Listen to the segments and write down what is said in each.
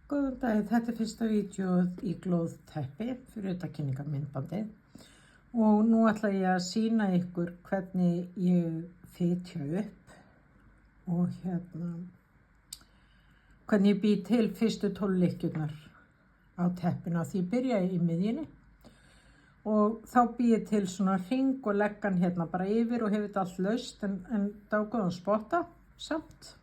Góðan dag, þetta er fyrsta vídeóð í glóðteppi fyrir þetta kynningarmyndbandið og nú ætla ég að sýna ykkur hvernig ég fitja upp og hvernig ég bý til fyrstu 12 lykkjurnar á teppinu því ég byrjaði í miðjunni og þá bý ég til svona hring og legg hann hérna bara yfir og hefur þetta allt laust en dágóðan spotta samt.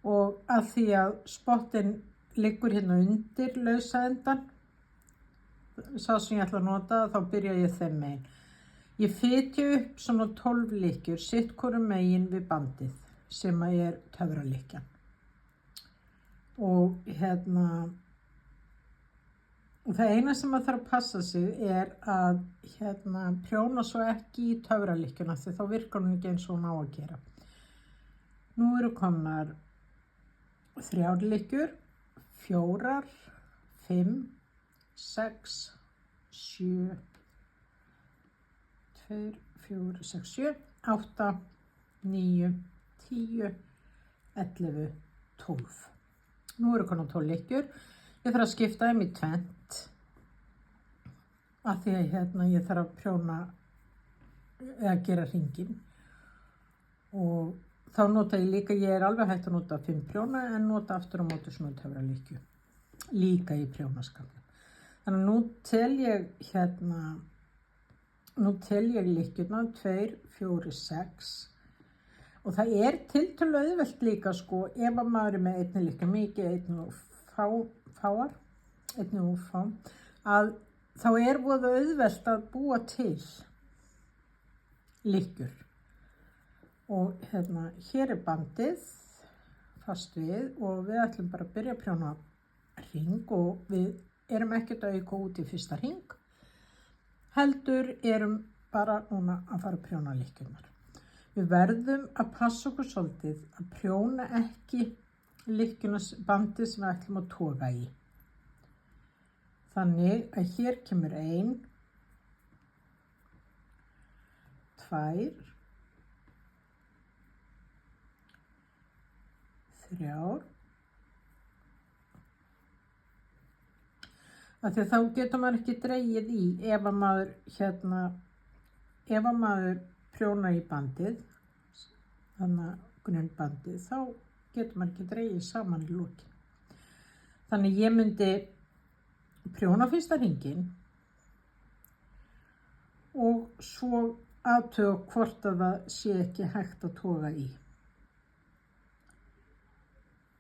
Og að því að spottin liggur hérna undir lausa endan, sá sem ég ætla að nota, þá byrja ég þeim megin. Ég fitja upp svona 12 lykkjur, sitt hvoru megin við bandið, sem er töfralykkjan. Og það eina sem maður þarf að passa sig er að prjóna svo ekki í töfralykkjuna, því þá virkar hún ekki eins og hún á að gera. Nú eru komnar 3 lykkjur, 4, 5, 6, 7, 2, 4, 6, 7, 8, 9, 10, 11, 12. Nú eru konar 12 lykkjur. Ég þarf að skipta þeim í tvennt af því að ég þarf að prjóna eða gera hringinn og þá nota ég líka, ég er alveg hægt að nota 5 prjóna en nota aftur á móti svona töfralykkju líka í prjónaskapnum. Þannig að nú tel ég lykkjurnar 2, 4, 6 og það er tiltölulega auðvelt líka sko ef að maður er með einni lykkju mikið, einni og fá, að þá er voða auðvelt að búa til lykkjur. Og hér er bandið fast við og við ætlum bara að byrja að prjóna hring og við erum ekkert að auka út í fyrsta hring, heldur erum bara núna að fara að prjóna lykkjurnar. Við verðum að passa okkur svolítið að prjóna ekki bandið sem við ætlum að toga í. Þannig að hér kemur 1, 2, 3 af því að þá getur maður ekki dregið í ef að maður prjóna í bandið þannig að grunnbandið þá getur maður ekki dregið saman í lokin. Þannig ég myndi prjóna fyrsta hringinn og svo athuga hvort að það sé ekki hægt að toga í.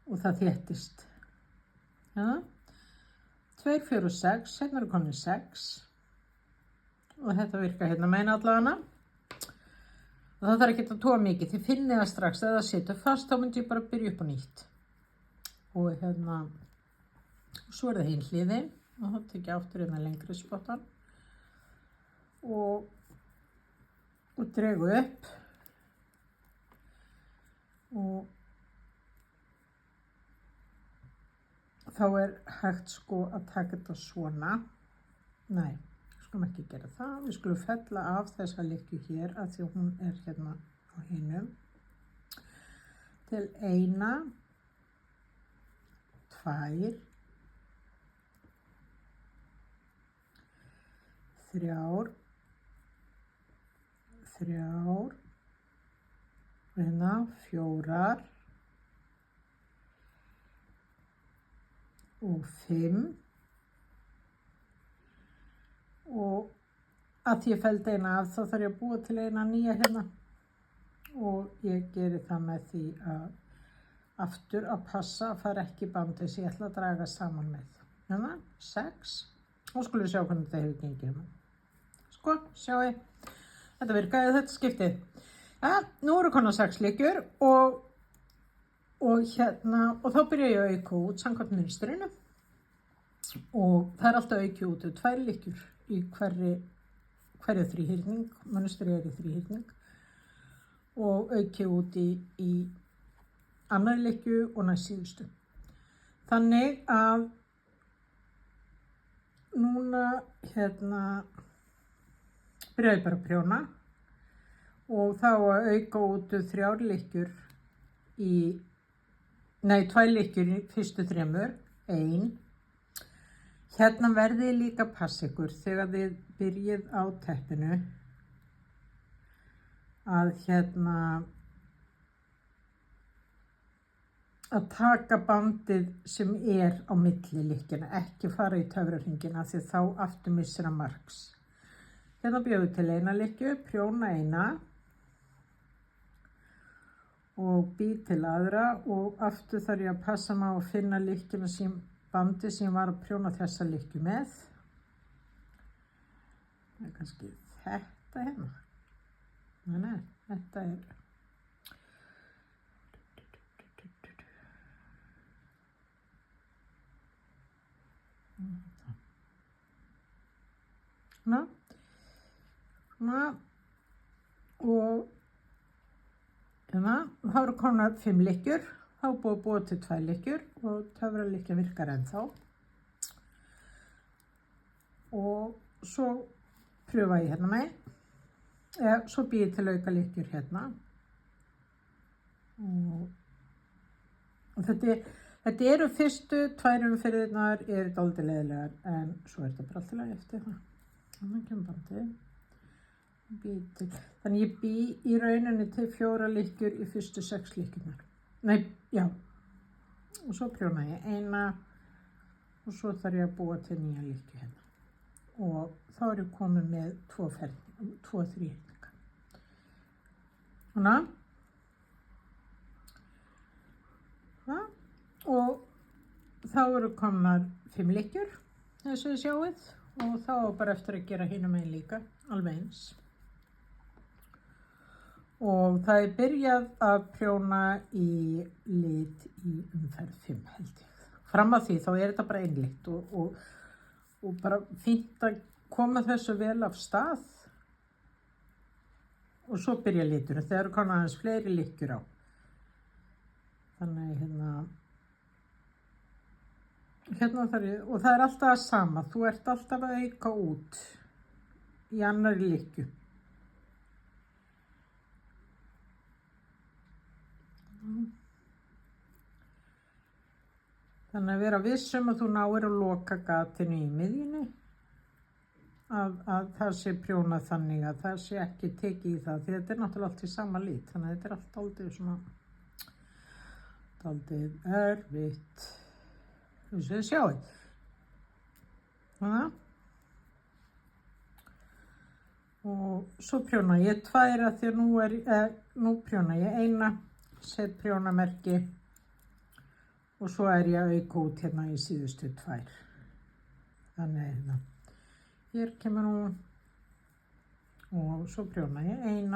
Og það þéttist. 2, 4 og 6, hérna eru komin 6 og þetta virkar hérna megin allavega. Og það þarf ekki að toga mikið, þið finnið það strax ef það situr fast, þá myndi ég bara byrja upp á nýtt. Og svo er það hinn hliðin og þá tek ég aftur hérna lengri spottan og dregu upp og þá er hægt sko að taka þetta svona. Nei, við skulum ekki gera það. Við skulum fella af þessa lykkju hér af því að hún er hérna á hinum. Til 1, 2, 3, 4 og 5 og að því ég felldi eina af þá þarf ég að búa til eina nýja hérna og ég geri það með því að aftur að passa að fara ekki bandið sem ég ætla að draga saman með. 6 og skulum sjá hvernig þetta hefur gengið. Sko, sjáu, þetta virkaði þetta skiptið. Nú eru konar 6 lykkjur og þá byrja ég að auka út samkvæmt mynstrinu og það er alltaf auki út 2 lykkjur í hverju þríhyrning, mynstrið er í þríhyrning og auki út í annarri lykkju og næst síðustu. Þannig að núna byrja ég bara að prjóna og þá að auka út 3 lykkjur í nei, 2 lykkjur í fyrstu 3, 1. Hérna verðið líka passa ykkur þegar þið byrjið á teppinu að að taka bandið sem á milli lykkjana, ekki fara í töfrahringina því þá aftur missir að marks. Hérna bjóðu til 1 lykkju, prjóna 1 og bý til aðra og aftur þarf ég að passa mig á að finna lykkjuna bandið sem ég var að prjóna þessa lykkju með. Það kannski þetta hérna. Nei, þetta og þá eru komnar 5 lykkjur, þá er búið að búa til 2 lykkjur og töfralykkja virkar ennþá. Og svo pröfa ég hérna megin, svo bý ég til auka lykkjur hérna. Og þetta eru fyrstu 2 umferðirnar dálítið leiðilegar, en svo þetta bara alltaf eftir það. Þannig kemur bandið. Þannig ég bý í rauninni til 4 lykkjur í fyrstu 6 lykkjurnar. Nei, já. Og svo prjóna ég 1 og svo þarf ég að búa til 9 lykkju hérna. Og þá er ég komið með 2 þríhyrninga. Svona. Og þá eru komnar 5 lykkjur, eins og þið sjáið, og þá er bara eftir að gera hinum megin líka, alveg eins. Og það er byrjað að prjóna í lit í umferð 5 held ég. Fram að því þá er þetta bara 1 lit og bara fínt að koma þessu vel af stað. Og svo byrja liturinn, þegar eru konar aðeins fleiri lykkjur á. Þannig hérna þarf ég, og það er alltaf það sama, þú ert alltaf að auka út í annarri lykkju. Þannig að vera vissum að þú náir að loka gatinu í miðjunni, að það sé prjónað þannig að það sé ekki tekið í það, því þetta er náttúrulega allt í sama lit, þannig að þetta er allt dálítið svona, dálítið erfitt, eins og þið sjáið. Og svo prjóna ég 2 að því að nú prjóna ég 1, set prjónamerki og svo er ég að auka út hérna í síðustu 2. Þannig hérna, hér kemur hún og svo prjóna ég 1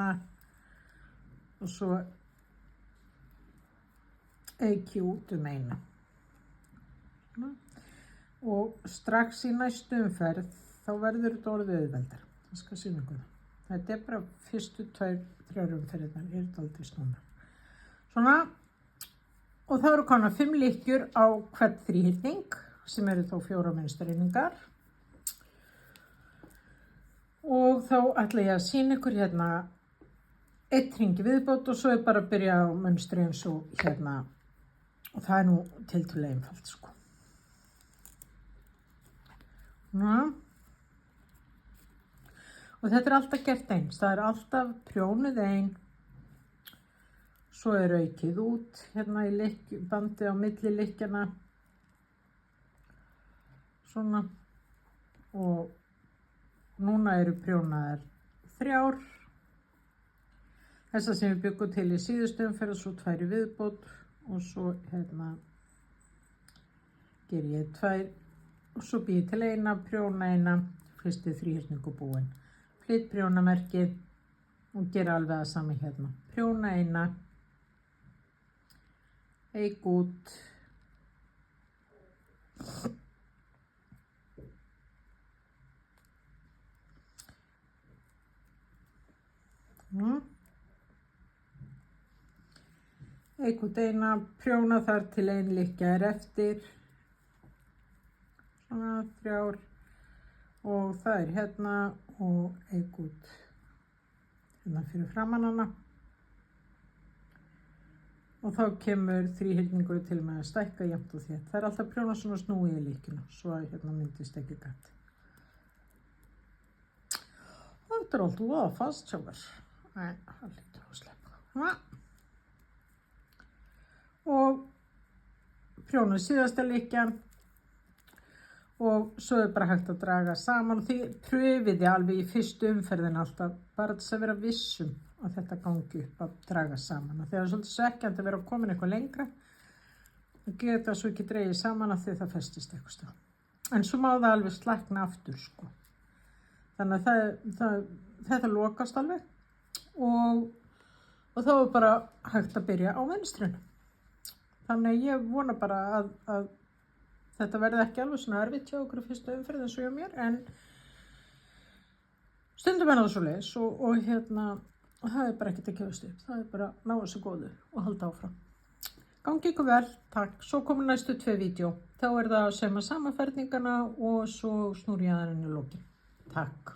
og svo auki út 1. Og strax í næstu umferð þá verður þetta orðið auðveldara. Það skal sýna ykkur það. Þetta er bara fyrstu 2-3 umferðirnar, dálítið snúna. Svona, og þá eru konar 5 lykkjur á hvern þríhyrning, sem eru þá 4 mynstareiningar. Og þá ætla ég að sýna ykkur hérna 1 hring í viðbót og svo er bara að byrja á mynstri eins og hérna, og það er nú tiltölulega einfalt sko. Og þetta er alltaf gert eins, það er alltaf prjónuð 1, svo er aukið út hérna í bandið á milli lykkjana, svona, og núna eru prjónaðar 3, þessar sem við byggum til í síðustu umferð og svo 2 í viðbót og svo hérna ger ég 2 og svo bý ég til 1, prjóna 1, fyrsti þríhyrningur búinn. Flyt prjónamerkið og gera alveg það sami hérna. Prjóna 1, eik út, eik út 1, prjóna þar til 1 lykkja er eftir, svona 3 og það er hérna og eik út hérna fyrir framan hana og þá kemur þríhyrningur til með að stækka jafnt og þétt. Það er alltaf að prjóna svona snúið í líkinu svo að hérna myndist ekki gatt. Þetta er alltaf voða fast hjá mér. Nei, það lítur að sleppa. Og prjóna síðasta líkjan og svo er bara hægt að draga saman. Þið pröfiði alveg í fyrstu umferðin alltaf bara þess að vera vissum að þetta gangi upp að draga saman. Það er svolítið svekkjandi að vera komin eitthvað lengra og geta svo ekki dreigið saman að því það festist eitthvað stað. En svo má það alveg slækna aftur sko. Þannig að þetta lokast alveg og þá er bara hægt að byrja á vinstrinu. Þannig að ég vona bara að þetta verði ekki alveg svona erfitt hjá okkur fyrstu umferð eins og hjá mér, en stundum er það svoleiðis og það er bara ekkert að gefast upp. Það er bara að ná þessu góðu og halda áfram. Gangi ykkur vel, takk. Svo komur næstu 2 vídeó. Þá er það að sauma samanferningana og svo snúr ég að henni í lokin. Takk.